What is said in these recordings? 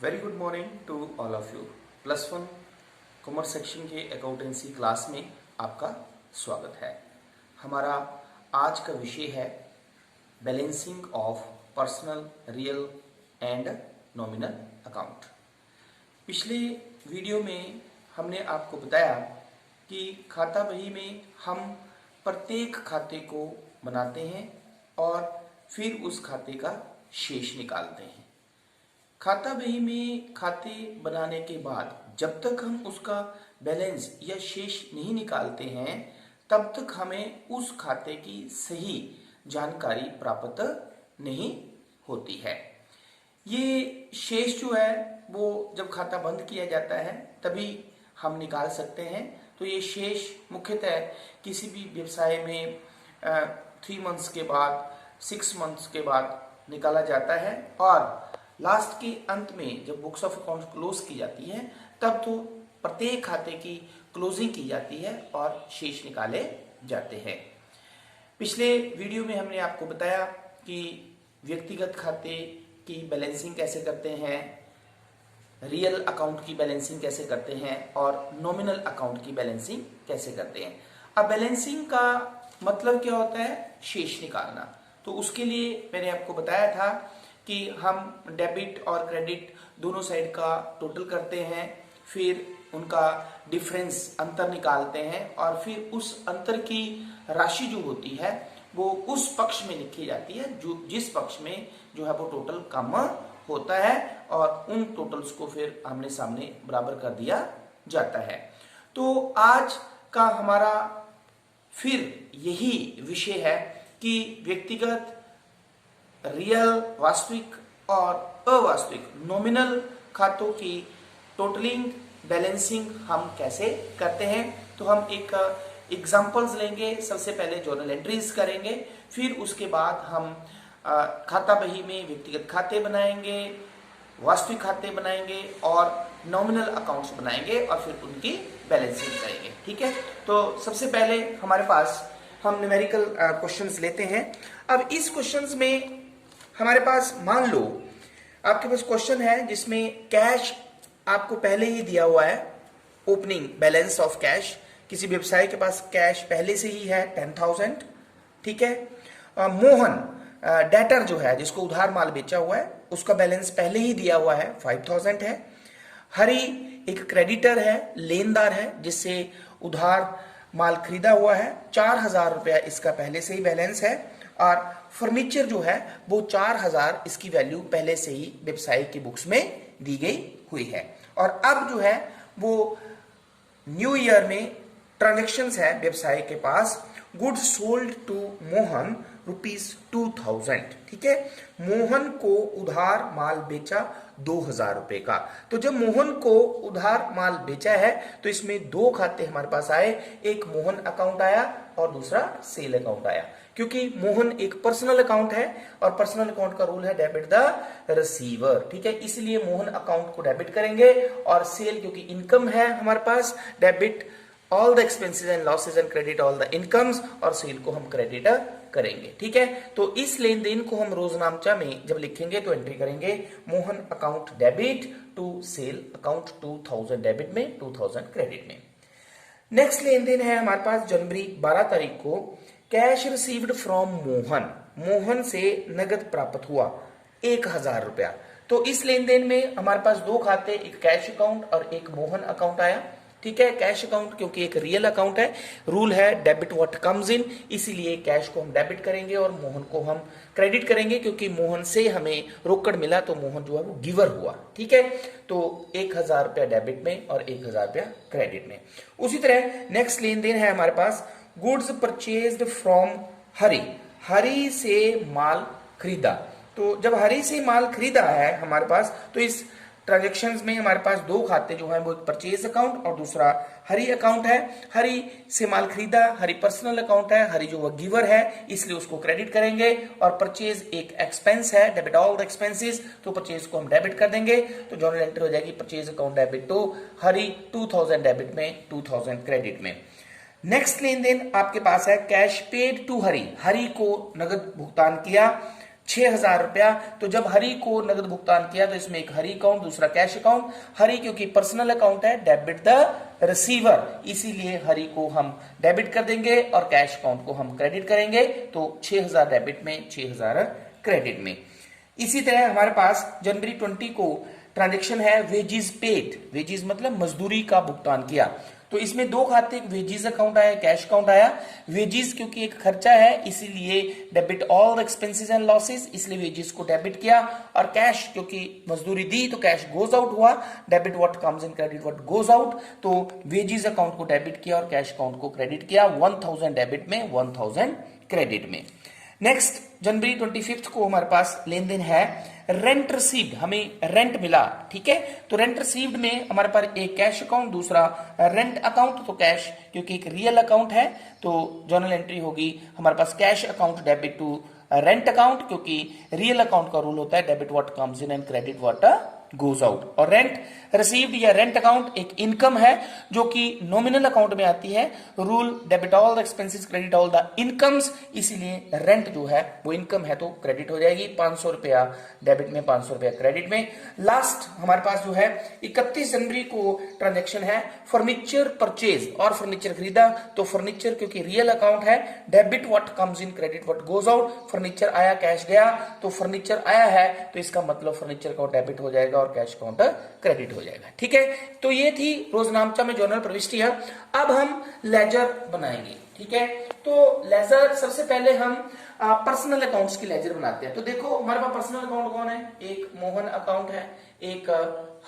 Very good morning to all of you. +1 commerce section के accountancy class में आपका स्वागत है। हमारा आज का विषय है balancing of personal, real and nominal account. पिछले वीडियो में हमने आपको बताया कि खाता बही में हम प्रत्येक खाते को बनाते हैं और फिर उस खाते का शेष निकालते हैं। खाता बही में खाते बनाने के बाद जब तक हम उसका बैलेंस या शेष नहीं निकालते हैं तब तक हमें उस खाते की सही जानकारी प्राप्त नहीं होती है। ये शेष जो है वो जब खाता बंद किया जाता है तभी हम निकाल सकते हैं। तो ये शेष मुख्यतः किसी भी व्यवसाय में 3 मंथ्स के बाद, 6 मंथ्स के बाद निकाला जाता है और लास्ट के अंत में जब बुक्स ऑफ अकाउंट क्लोज की जाती है तब तो प्रत्येक खाते की क्लोजिंग की जाती है और शेष निकाले जाते हैं। पिछले वीडियो में हमने आपको बताया कि व्यक्तिगत खाते की बैलेंसिंग कैसे करते हैं, रियल अकाउंट की बैलेंसिंग कैसे करते हैं और नॉमिनल अकाउंट की बैलेंसिंग कैसे करते हैं। अब बैलेंसिंग का मतलब क्या होता है? शेष निकालना। तो उसके लिए मैंने आपको बताया था कि हम डेबिट और क्रेडिट दोनों साइड का टोटल करते हैं, फिर उनका डिफरेंस अंतर निकालते हैं और फिर उस अंतर की राशि जो होती है वो उस पक्ष में लिखी जाती है जो जिस पक्ष में जो है वो टोटल कम होता है और उन टोटल्स को फिर आमने सामने बराबर कर दिया जाता है। तो आज का हमारा फिर यही विषय है कि व्यक्तिगत, रियल वास्तविक और अवास्तविक नॉमिनल खातों की टोटलिंग, बैलेंसिंग हम कैसे करते हैं। तो हम एक एग्जांपल्स लेंगे। सबसे पहले जर्नल एंट्रीज करेंगे, फिर उसके बाद हम खाता बही में व्यक्तिगत खाते बनाएंगे, वास्तविक खाते बनाएंगे और नॉमिनल अकाउंट्स बनाएंगे और फिर उनकी बैलेंसिंग करेंगे। ठीक है, तो सबसे पहले हमारे पास हम न्यूमेरिकल क्वेश्चंस लेते हैं। अब इस क्वेश्चंस में हमारे पास मान लो आपके पास क्वेश्चन है जिसमें कैश आपको पहले ही दिया हुआ है, ओपनिंग बैलेंस ऑफ कैश। किसी व्यवसाय के पास कैश पहले से ही है 10,000। ठीक है, मोहन डेटर जो है जिसको उधार माल बेचा हुआ है उसका बैलेंस पहले ही दिया हुआ है 5,000 है। हरी एक क्रेडिटर है, लेनदार है जिससे उधार माल खरीदा हुआ है, 4,000 रुपया इसका पहले से ही बैलेंस है और फर्नीचर जो है वो 4,000 इसकी वैल्यू पहले से ही व्यवसाय की बुक्स में दी गई हुई है। और अब जो है वो न्यू ईयर में ट्रांजैक्शंस है व्यवसाय के पास, गुड्स सोल्ड टू मोहन ₹2,000। ठीक है, मोहन को उधार माल बेचा 2,000 रुपए का। तो जब मोहन को उधार माल बेचा है तो इसमें दो खाते हमारे पास आए, एक मोहन अकाउंट आया और दूसरा सेल अकाउंट आया। क्योंकि मोहन एक पर्सनल अकाउंट है और पर्सनल अकाउंट का रूल है डेबिट द रिसीवर। ठीक है, इसलिए मोहन अकाउंट को डेबिट करेंगे और सेल क्योंकि इनकम है हमारे पास, debit all the expenses and losses and credit all the incomes, और सेल को हम क्रेडिट करेंगे। ठीक है, तो इस लेन देन को हम रोजनामचा में जब लिखेंगे तो एंट्री करेंगे Mohan account debit to sale account 2,000 debit में, 2,000 क्रेडिट में। नेक्स्ट लेन देन है हमारे पास जनवरी 12 तारीख को, cash received from Mohan, Mohan से नगद प्राप्त हुआ 1,000 रुपया। तो इस लेन देन में हमारे पास दो खाते, एक कैश अकाउंट और एक मोहन अकाउंट आया। ठीक है, कैश अकाउंट क्योंकि एक रियल अकाउंट है, रूल है डेबिट व्हाट कम्स इन, इसीलिए कैश को हम डेबिट करेंगे और मोहन को हम क्रेडिट करेंगे क्योंकि मोहन से हमें रोकड़ मिला तो मोहन जो है वो गिवर हुआ। ठीक है, तो 1,000 रुपया डेबिट में और 1,000 रुपया क्रेडिट में। उसी तरह नेक्स्ट लेन देन है हमारे पास, गुड्स परचेज्ड फ्रॉम हरी, हरी से माल खरीदा। तो जब हरी से माल खरीदा है हमारे पास तो इस ट्रांजैक्शंस में हमारे पास दो खाते जो हैं वो एक परचेज अकाउंट और दूसरा हरी अकाउंट है। हरी से माल खरीदा, हरी पर्सनल अकाउंट है, हरी जो वो गिवर है इसलिए उसको क्रेडिट करेंगे और परचेज एक एक्सपेंस है, डेबिट ऑल द एक्सपेंसेस, तो परचेज को हम डेबिट कर देंगे। तो जर्नल एंट्री हो जाएगी purchase account debit to Hari, 2,000 debit में, 2,000 क्रेडिट में। नेक्स्ट लेन देन आपके पास है कैश पेड टू हरी, हरी को नगद भुगतान किया 6,000 रुपया। तो जब हरि को नगद भुगतान किया तो इसमें एक हरि अकाउंट, दूसरा कैश अकाउंट। हरि क्योंकि पर्सनल अकाउंट है, डेबिट द रिसीवर, इसीलिए हरि को हम डेबिट कर देंगे और कैश अकाउंट को हम क्रेडिट करेंगे। तो 6,000 डेबिट में, 6,000 क्रेडिट में। इसी तरह हमारे पास जनवरी 20 को ट्रांजेक्शन है वेजिज पेड। वेजिज मतलब मजदूरी का भुगतान किया। तो इसमें दो खाते, एक वेजिज अकाउंट आया, कैश अकाउंट आया। वेजिज क्योंकि एक खर्चा है इसीलिए debit all expenses and losses, इसलिए वेजिज को डेबिट किया। और कैश क्योंकि मजदूरी दी तो कैश गोज आउट हुआ, debit what comes in credit what goes out. तो वेजिज अकाउंट को डेबिट किया और कैश अकाउंट को क्रेडिट किया। 1000 डेबिट में, 1000 क्रेडिट में। नेक्स्ट जनवरी 25 को हमारे पास लेन देन है रेंट रिसीव्ड, हमें रेंट मिला, ठीक है। तो रेंट रिसीव्ड में हमारे पास एक कैश अकाउंट, दूसरा रेंट अकाउंट। तो कैश क्योंकि एक रियल अकाउंट है तो जर्नल एंट्री होगी हमारे पास cash account debit to rent account, क्योंकि रियल अकाउंट का रूल होता है debit what comes in and credit what goes out. और रेंट रिसीव्ड या रेंट अकाउंट एक इनकम है जो कि नॉमिनल अकाउंट में आती है। Rule debit all the expenses credit all the incomes, इसीलिए रेंट जो है वो इनकम है तो क्रेडिट हो जाएगी। 500 रुपया डेबिट में, 500 रुपया क्रेडिट में। लास्ट हमारे पास जो है 31 जनवरी को ट्रांजेक्शन है फर्नीचर परचेज और फर्नीचर खरीदा। तो फर्नीचर क्योंकि रियल अकाउंट है, debit what comes in credit what goes out. Furniture आया, कैश गया, तो फर्नीचर आया है तो इसका मतलब फर्नीचर का डेबिट हो जाएगा और कैश अकाउंट क्रेडिट हो जाएगा, ठीक है। तो ये थी रोजनामचा में जर्नल प्रविष्टियां। अब हम लेजर बनाएंगे, ठीक है। तो लेजर सबसे पहले हम पर्सनल अकाउंट्स की लेजर बनाते हैं। तो देखो हमारे पास पर्सनल अकाउंट कौन है, एक मोहन अकाउंट है, एक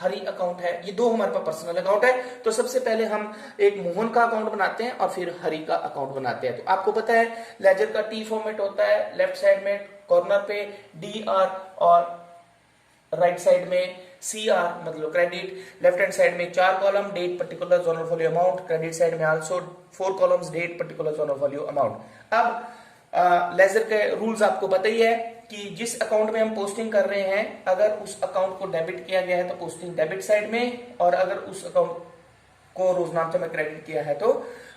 हरि अकाउंट है, ये दो हमारे पास पर्सनल अकाउंट है। तो सबसे पहले हम एक मोहन का अकाउंट बनाते हैं और फिर हरि का अकाउंट बनाते हैं। तो आपको पता है लेजर का टी फॉर्मेट होता है, लेफ्ट साइड में कॉर्नर पे DR और राइट साइड में CR मतलब क्रेडिट। लेफ्ट हैंड साइड में 4 column, date particular journal folio amount. Credit side में also 4 columns, date particular journal folio amount. अब लेजर के रूल्स आपको पता ही है कि जिस अकाउंट में हम पोस्टिंग कर रहे हैं अगर उस अकाउंट को डेबिट किया गया है तो पोस्टिंग डेबिट साइड में, और अगर उस अकाउंट को रोजनामचा में क्रेडिट किया है तो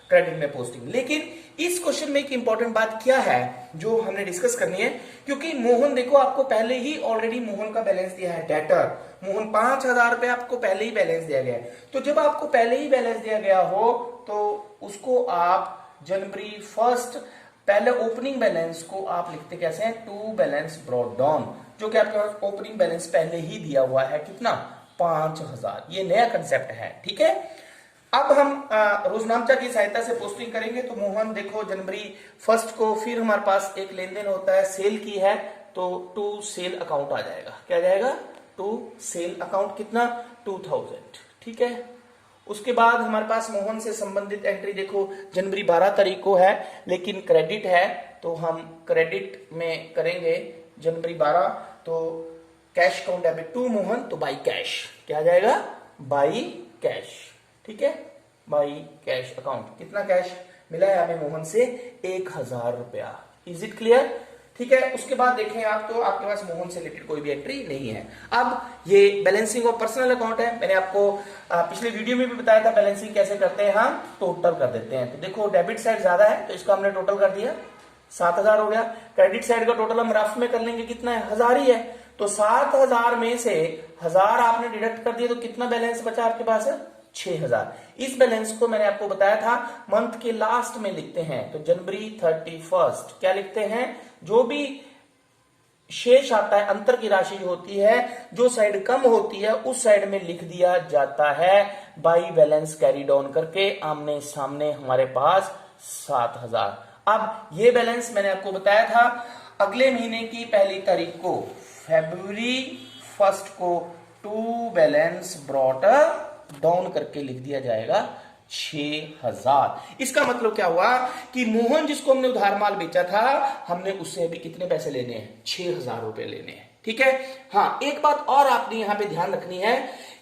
क्रेडिट में पोस्टिंग। लेकिन इस क्वेश्चन में एक इंपॉर्टेंट बात क्या है जो हमने डिस्कस करनी है, क्योंकि मोहन देखो आपको पहले ही ऑलरेडी मोहन का बैलेंस दिया है डेटर। मोहन 5,000 रुपए आपको पहले ही बैलेंस दिया गया है। तो जब आपको पहले ही बैलेंस दिया गया हो तो उसको आप जनवरी 1 पहले ओपनिंग बैलेंस को आप लिखते कैसे हैं, टू बैलेंस ब्रॉट डाउन, जो कि आपके पास ओपनिंग बैलेंस पहले ही दिया हुआ है कितना, 5,000। ये नया कंसेप्ट है, ठीक है। अब हम रोजनामचा की सहायता से पोस्टिंग करेंगे। तो मोहन देखो जनवरी 1 को फिर हमारे पास एक लेन देन होता है, सेल की है तो टू सेल अकाउंट आ जाएगा। क्या जाएगा, टू सेल अकाउंट, कितना 2000, ठीक है। उसके बाद हमारे पास मोहन से संबंधित एंट्री देखो जनवरी 12 तारीख को है लेकिन क्रेडिट है तो हम क्रेडिट में करेंगे जनवरी 12। तो cash account debit to Mohan, तो बाई कैश, क्या जाएगा, बाई कैश, ठीक है, बाई कैश अकाउंट। कितना कैश मिला है हमें मोहन से, 1000 रुपया। इज इट क्लियर, ठीक है। उसके बाद देखें आप तो आपके पास मोहन से रिलेटेड कोई भी एंट्री नहीं है। अब ये बैलेंसिंग ऑफ पर्सनल अकाउंट है, मैंने आपको पिछले वीडियो में भी बताया था बैलेंसिंग कैसे करते हैं, हम टोटल कर देते हैं। तो देखो डेबिट साइड ज्यादा है तो इसको हमने टोटल कर दिया, 7,000 हो गया। क्रेडिट साइड का टोटल हम रफ में कर लेंगे, कितना है, 1000 ही है। तो 7,000 में से 1000 आपने डिडक्ट कर दिया तो कितना बैलेंस बचा आपके पास है, 6,000। इस बैलेंस को मैंने आपको बताया था मंथ के लास्ट में लिखते हैं। तो जनवरी 31 क्या लिखते हैं, जो भी शेष आता है, अंतर की राशि होती है, जो साइड कम होती है उस साइड में लिख दिया जाता है बाई बैलेंस कैरी डाउन करके, आमने सामने हमारे पास 7,000। अब ये बैलेंस मैंने आपको बताया था अगले महीने की 1 तारीख को, फरवरी 1 को टू बैलेंस ब्रॉट डाउन करके लिख दिया जाएगा 6,000। इसका मतलब क्या हुआ कि मोहन जिसको हमने उधार माल बेचा था हमने उससे अभी कितने पैसे लेने हैं, 6,000 रुपए लेने हैं, ठीक है। हाँ, एक बात और आपने यहां पे ध्यान रखनी है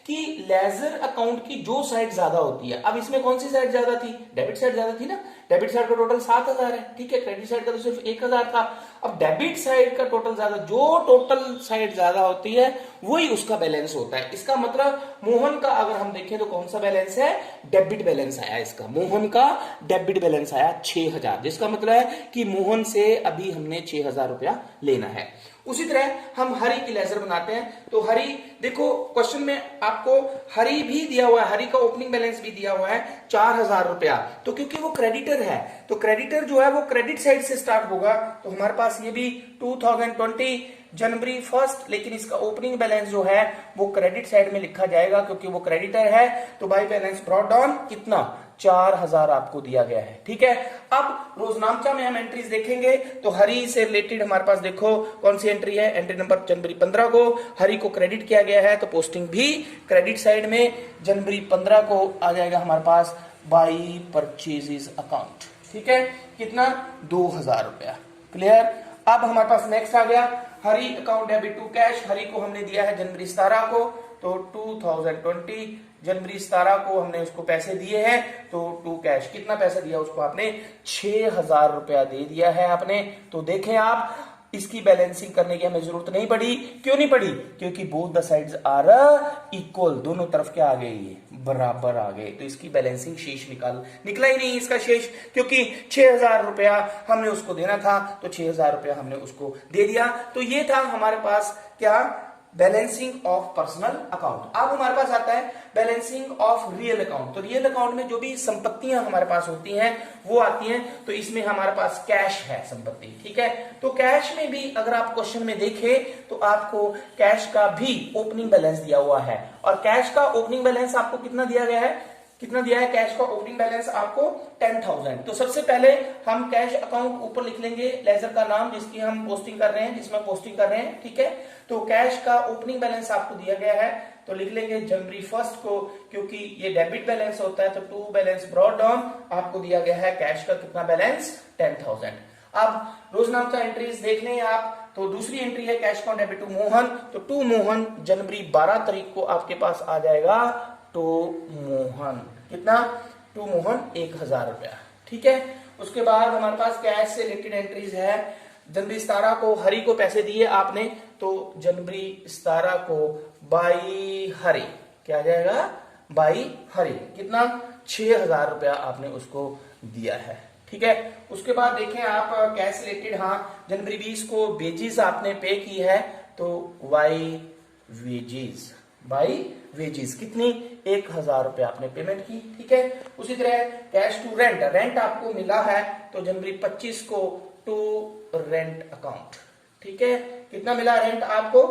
कि लेजर अकाउंट की जो साइड ज्यादा होती है, अब इसमें कौन सी साइड ज्यादा थी, डेबिट साइड ज्यादा थी ना। डेबिट साइड का टोटल 7,000 है, ठीक है। क्रेडिट साइड का तो सिर्फ 1,000 था। अब डेबिट साइड का टोटल ज्यादा, जो टोटल साइड ज्यादा होती है वही उसका बैलेंस होता है। इसका मतलब मोहन का अगर हम देखें तो कौन सा बैलेंस है, डेबिट बैलेंस आया इसका, मोहन का डेबिट बैलेंस आया 6,000, जिसका मतलब है कि मोहन से अभी हमने 6,000 रुपया लेना है। उसी तरह हम हरी की लेजर बनाते हैं। तो हरी देखो क्वेश्चन में आपको हरी भी दिया हुआ है, हरी का ओपनिंग बैलेंस भी दिया हुआ है 4000 रुपया। तो क्योंकि वो क्रेडिटर है तो क्रेडिटर जो है वो क्रेडिट साइड से स्टार्ट होगा। तो हमारे पास ये भी 2020 जनवरी 1, लेकिन इसका ओपनिंग बैलेंस जो है वो क्रेडिट साइड में लिखा जाएगा क्योंकि वो क्रेडिटर है। तो बाई बैलेंस ब्रॉट डाउन कितना 4000 आपको दिया गया है। ठीक है, अब रोजनामचा में हम एंट्रीज देखेंगे तो हरी से रिलेटेड हमारे पास देखो कौन सी एंट्री है। एंट्री नंबर जनवरी 15 को हरी को क्रेडिट किया गया है तो पोस्टिंग भी क्रेडिट साइड में जनवरी 15 को आ जाएगा हमारे पास बाई परचेजेस अकाउंट। ठीक है, कितना 2000 रुपया। क्लियर। अब हमारे पास नेक्स्ट आ गया हरी अकाउंट डेबिट टू कैश। हरी को हमने दिया है जनवरी 17 को, तो 2020 जनवरी 17 को हमने उसको पैसे दिए हैं। तो टू कैश कितना पैसा दिया उसको आपने 6000 रुपया दे दिया है आपने। तो देखें आप इसकी बैलेंसिंग करने की हमें जरूरत नहीं पड़ी। क्यों नहीं पड़ी? क्योंकि both the sides are equal, दोनों तरफ क्या आ गए ये बराबर आ गए। तो इसकी बैलेंसिंग शेष निकला ही नहीं इसका शेष, क्योंकि 6000 रुपया हमने उसको देना था तो 6000 रुपया हमने उसको दे दिया। तो ये था हमारे पास क्या बैलेंसिंग ऑफ पर्सनल अकाउंट। अब हमारे पास आता है बैलेंसिंग ऑफ रियल अकाउंट। तो रियल अकाउंट में जो भी संपत्तियां हमारे पास होती हैं वो आती हैं। तो इसमें हमारे पास कैश है संपत्ति। ठीक है, तो कैश में भी अगर आप क्वेश्चन में देखें तो आपको कैश का भी ओपनिंग बैलेंस दिया हुआ है। और कैश का ओपनिंग बैलेंस आपको कितना दिया गया है? कितना दिया है कैश का ओपनिंग बैलेंस आपको 10,000। तो सबसे पहले हम कैश अकाउंट ऊपर लिख लेंगे लेजर का नाम जिसकी हम पोस्टिंग कर रहे हैं, जिसमें पोस्टिंग कर रहे हैं। ठीक है, तो कैश का ओपनिंग बैलेंस आपको दिया गया है तो लिख लेंगे जनवरी 1 को, क्योंकि ये डेबिट बैलेंस होता है तो टू बैलेंस ब्रॉट डाउन आपको दिया गया है कैश का कितना बैलेंस 10,000। अब रोजनामचा एंट्रीज देख लें आप। तो दूसरी एंट्री है cash account debit to Mohan. तो टू मोहन जनवरी 12 तारीख को आपके पास आ जाएगा टू मोहन कितना टू मोहन 1000 रुपया। ठीक है, उसके बाद हमारे पास कैश से रिलेटेड एंट्रीज है। जनवरी 17 को हरी को पैसे दिए आपने तो जनवरी 17 को बाई हरी क्या आ जाएगा बाई हरी कितना 6000 रुपया आपने उसको दिया है। ठीक है, उसके बाद देखें आप कैश रिलेटेड, हाँ जनवरी 20 को वेजेस आपने पे की है तो वाई वेजेस बाई वेजेस कितनी 1000 रुपया आपने पेमेंट की। ठीक है, उसी तरह कैश टू रेंट, रेंट आपको मिला है तो जनवरी 25 को टू रेंट अकाउंट। ठीक है, कितना मिला रेंट आपको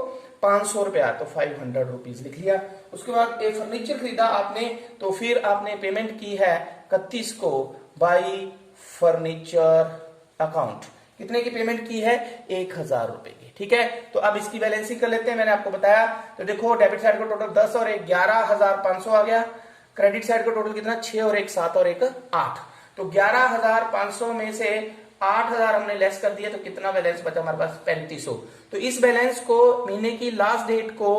500 रुपया तो 500 रुपीज लिख लिया। उसके बाद एक फर्नीचर खरीदा आपने तो फिर आपने पेमेंट की है 31 को बाई फर्नीचर अकाउंट। कितने की पेमेंट की है 1000 रुपए की। ठीक है, तो अब इसकी बैलेंसिंग कर लेते हैं। मैंने आपको बताया तो देखो डेबिट साइड का टोटल 10 और 11,500 आ गया। क्रेडिट साइड का टोटल कितना 6 और 1 7 और 1 8। तो 11,500 में से 8000 हमने लेस कर दिया तो कितना बैलेंस बचा हमारे पास 3500। तो इस बैलेंस को महीने की लास्ट डेट को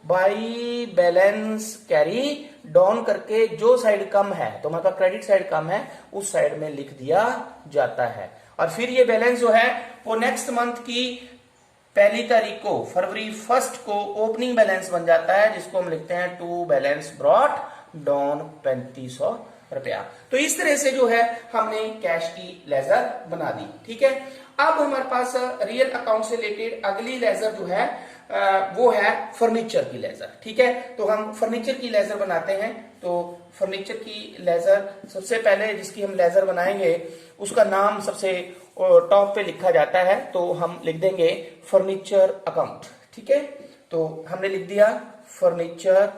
बाई बैलेंस कैरी डाउन करके जो साइड कम है तो हमारे पास क्रेडिट साइड कम है उस साइड में लिख दिया जाता है। और फिर ये बैलेंस जो है वो नेक्स्ट मंथ की पहली तारीख को फरवरी 1 को ओपनिंग बैलेंस बन जाता है जिसको हम लिखते हैं टू बैलेंस ब्रॉट डाउन 3500 रुपया। तो इस तरह से जो है हमने कैश की लेजर बना दी। ठीक है, अब हमारे पास रियल अकाउंट से रिलेटेड अगली लेजर जो है वो है फर्नीचर की लेजर। ठीक है, तो हम फर्नीचर की लेजर बनाते हैं। तो फर्नीचर की लेजर सबसे पहले जिसकी हम लेजर बनाएंगे उसका नाम सबसे टॉप पे लिखा जाता है तो हम लिख देंगे फर्नीचर अकाउंट। ठीक है, तो हमने लिख दिया फर्नीचर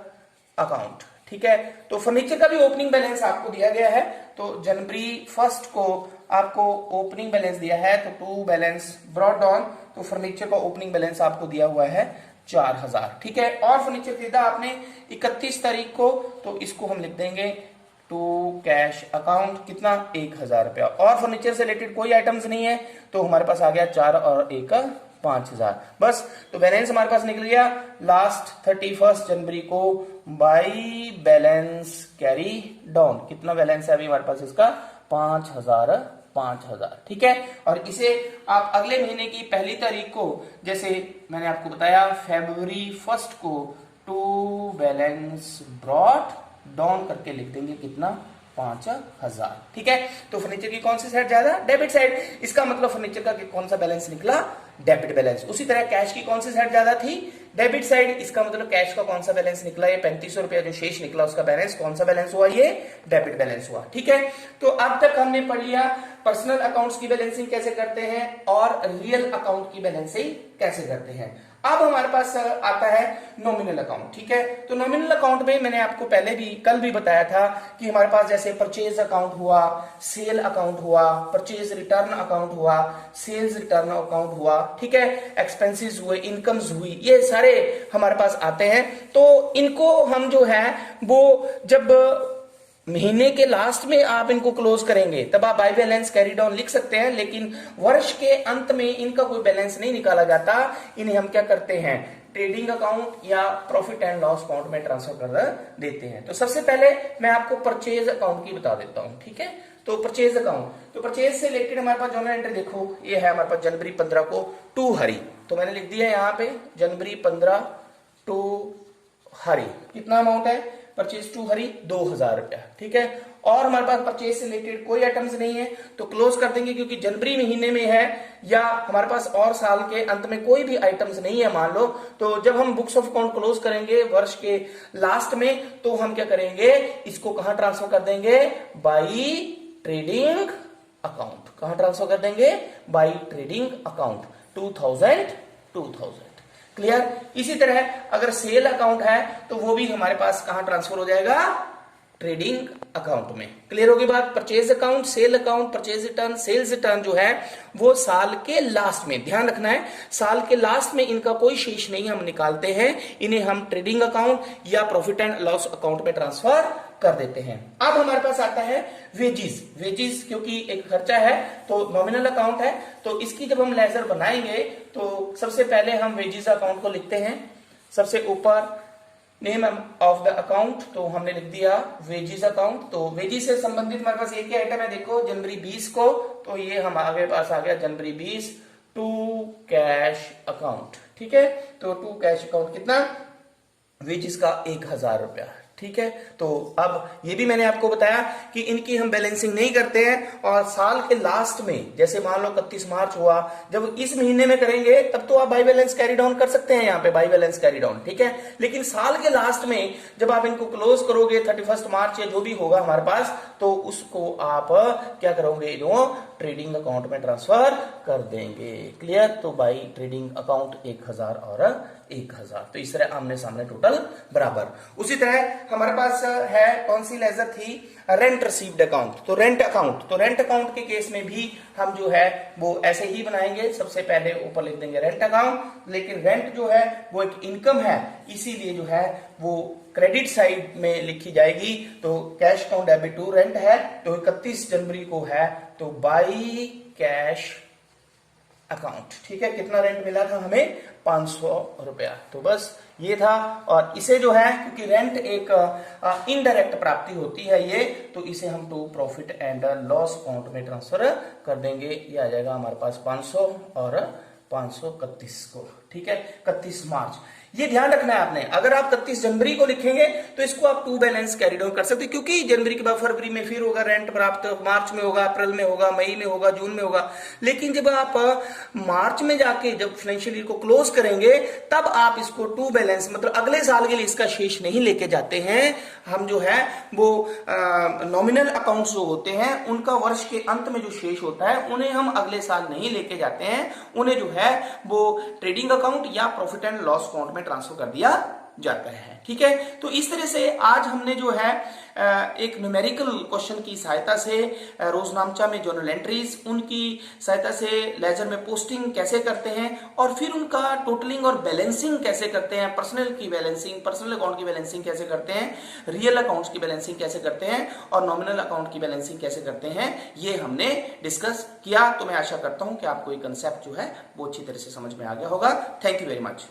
अकाउंट। ठीक है, तो फर्नीचर का भी ओपनिंग बैलेंस आपको दिया गया है। तो जनवरी 1 को आपको ओपनिंग बैलेंस दिया है तो टू बैलेंस ब्रॉट डाउन तो फर्नीचर का ओपनिंग बैलेंस आपको दिया हुआ है 4000। ठीक है, और फर्नीचर खरीदा आपने 31 तारीख को तो इसको हम लिख देंगे टू कैश अकाउंट कितना 1000 रुपया। और फर्नीचर से रिलेटेड कोई आइटम्स नहीं है तो हमारे पास आ गया 4 और 1 5000 बस। तो बैलेंस हमारे पास निकल गया लास्ट 31 जनवरी को बाई बैलेंस कैरी डाउन। कितना बैलेंस है अभी हमारे पास इसका 5000। ठीक है, और इसे आप अगले महीने की पहली तारीख को जैसे मैंने आपको बताया फरवरी 1 को टू बैलेंस ब्रॉट डाउन करके लिख देंगे कितना 5000। ठीक है, तो फर्नीचर की कौन सी साइड ज्यादा डेबिट साइड। इसका मतलब फर्नीचर का कौन सा बैलेंस निकला डेबिट बैलेंस। उसी तरह कैश की कौन सी साइड ज्यादा थी, डेबिट साइड। इसका मतलब कैश का कौन सा बैलेंस निकला, ये 3500 रुपया जो शेष निकला उसका बैलेंस कौन सा बैलेंस हुआ, ये डेबिट बैलेंस हुआ। ठीक है, तो अब तक हमने पढ़ लिया पर्सनल अकाउंट्स की बैलेंसिंग कैसे करते हैं और रियल अकाउंट की बैलेंसिंग कैसे करते हैं। अब हमारे पास आता है नॉमिनल अकाउंट। ठीक है, तो नॉमिनल अकाउंट में मैंने आपको पहले भी कल भी बताया था कि हमारे पास जैसे परचेज अकाउंट हुआ, सेल अकाउंट हुआ, परचेज रिटर्न अकाउंट हुआ, सेल्स रिटर्न अकाउंट हुआ, ठीक है, एक्सपेंसेस हुए, इनकम्स हुई, ये सारे हमारे पास आते हैं। तो इनको हम जो है वो जब महीने के लास्ट में आप इनको क्लोज करेंगे तब आप बाय बैलेंस कैरी डाउन लिख सकते हैं, लेकिन वर्ष के अंत में इनका कोई बैलेंस नहीं निकाला जाता। इन्हें हम क्या करते हैं, ट्रेडिंग अकाउंट या प्रॉफिट एंड लॉस अकाउंट में ट्रांसफर कर देते हैं। तो सबसे पहले मैं आपको परचेज अकाउंट की बता देता हूं। ठीक है, तो परचेज अकाउंट, तो परचेज से रिलेटेड हमारे पास जर्नल एंट्री देखो, ये है हमारे पास जनवरी 15 को टू हरी, तो मैंने लिख दिया यहाँ पे जनवरी 15 टू हरी। कितना अमाउंट है परचेज टू हरी, 2000 रुपया। ठीक है, और हमारे पास परचेज से रिलेटेड कोई आइटम्स नहीं है तो क्लोज कर देंगे, क्योंकि जनवरी महीने में है या हमारे पास और साल के अंत में कोई भी आइटम्स नहीं है मान लो, तो जब हम बुक्स ऑफ अकाउंट क्लोज करेंगे वर्ष के लास्ट में तो हम क्या करेंगे, इसको कहां ट्रांसफर कर देंगे, बाई ट्रेडिंग अकाउंट। कहां ट्रांसफर कर देंगे, बाई ट्रेडिंग अकाउंट 2000। क्लियर। इसी तरह अगर सेल अकाउंट है तो वो भी हमारे पास कहां ट्रांसफर हो जाएगा, ट्रेडिंग अकाउंट में। क्लियर होगी बात। Purchase account, sale account, purchase return, sales return जो है वो साल के लास्ट में, ध्यान रखना है, साल के लास्ट में इनका कोई शेष नहीं हम निकालते हैं, इन्हें हम ट्रेडिंग अकाउंट या प्रॉफिट एंड लॉस अकाउंट में ट्रांसफर कर देते हैं। अब हमारे पास आता है वेजिस। वेजिस क्योंकि एक खर्चा है तो नॉमिनल अकाउंट है, तो इसकी जब हम लेजर बनाएंगे तो सबसे पहले हम वेजिस अकाउंट को लिखते हैं। सबसे ऊपर नेम ऑफ द अकाउंट, तो हमने लिख दिया वेजिस अकाउंट। तो वेजिस से संबंधित हमारे पास एक ही आइटम है, देखो जनवरी 20 को, तो ये हमारे पास आ गया जनवरी 20 टू कैश अकाउंट। ठीक है, तो टू कैश अकाउंट कितना, वेजिस का 1000 रुपया। ठीक है, तो अब ये भी मैंने आपको बताया कि इनकी हम बैलेंसिंग नहीं करते हैं, और साल के लास्ट में जैसे मान लो 31 मार्च हुआ, जब इस महीने में करेंगे तब तो आप बाई बैलेंस कैरी डाउन कर सकते हैं, यहाँ पे बाई बैलेंस कैरी डाउन। ठीक है, लेकिन साल के लास्ट में जब आप इनको क्लोज करोगे 31 मार्च या जो भी होगा हमारे पास, तो उसको आप क्या करोगे, जो ट्रेडिंग अकाउंट में ट्रांसफर कर देंगे। क्लियर। तो बाई ट्रेडिंग अकाउंट 1000 और 1000, तो इस तरह आमने सामने टोटल बराबर। उसी तरह हमारे पास है कौन सी लेजर थी, रेंट रिसीव्ड अकाउंट। तो रेंट अकाउंट, तो रेंट अकाउंट के केस में भी हम जो है वो ऐसे ही बनाएंगे। सबसे पहले ऊपर लिख देंगे रेंट अकाउंट, लेकिन रेंट जो है वो एक इनकम है, इसीलिए जो है वो क्रेडिट साइड में लिखी जाएगी। तो cash account debit to rent है, तो 31 जनवरी को है, तो बाई कैश अकाउंट। ठीक है, कितना रेंट मिला था हमें, 500 रुपया। तो बस ये था, और इसे जो है क्योंकि रेंट एक इनडायरेक्ट प्राप्ति होती है ये, तो इसे हम to profit and loss account में ट्रांसफर कर देंगे। ये आ जाएगा हमारे पास 500 और 531 को। ठीक है, 31 मार्च। ये ध्यान रखना है आपने, अगर आप 31 जनवरी को लिखेंगे तो इसको आप टू बैलेंस कैरी डाउन कर सकते हैं, क्योंकि जनवरी के बाद फरवरी में फिर होगा रेंट प्राप्त, मार्च में होगा, अप्रैल में होगा, मई में होगा, जून में होगा। लेकिन जब आप मार्च में जाके जब फाइनेंशियल ईयर को क्लोज करेंगे तब आप इसको टू बैलेंस, मतलब अगले साल के लिए इसका शेष नहीं लेके जाते हैं। हम जो है वो नॉमिनल अकाउंट्स जो होते हैं उनका वर्ष के अंत में जो शेष होता है उन्हें हम अगले साल नहीं लेके जाते हैं, उन्हें जो है वो ट्रेडिंग अकाउंट या प्रॉफिट एंड लॉस अकाउंट में ट्रांसफर कर दिया जाता है। ठीक है, तो इस तरह से आज हमने जो है एक न्यूमेरिकल क्वेश्चन की सहायता से रोजनामचा में जर्नल एंट्रीज, उनकी सहायता से लेजर में पोस्टिंग कैसे करते हैं और फिर उनका टोटलिंग और बैलेंसिंग कैसे करते हैं, पर्सनल की बैलेंसिंग, पर्सनल अकाउंट की बैलेंसिंग कैसे करते हैं, रियल अकाउंट्स की बैलेंसिंग कैसे करते हैं और नॉमिनल अकाउंट की बैलेंसिंग कैसे करते हैं, ये हमने डिस्कस किया। तो मैं आशा करता हूं कि आपको ये कंसेप्ट जो है वो अच्छी तरह से समझ में आ गया होगा। Thank you very much.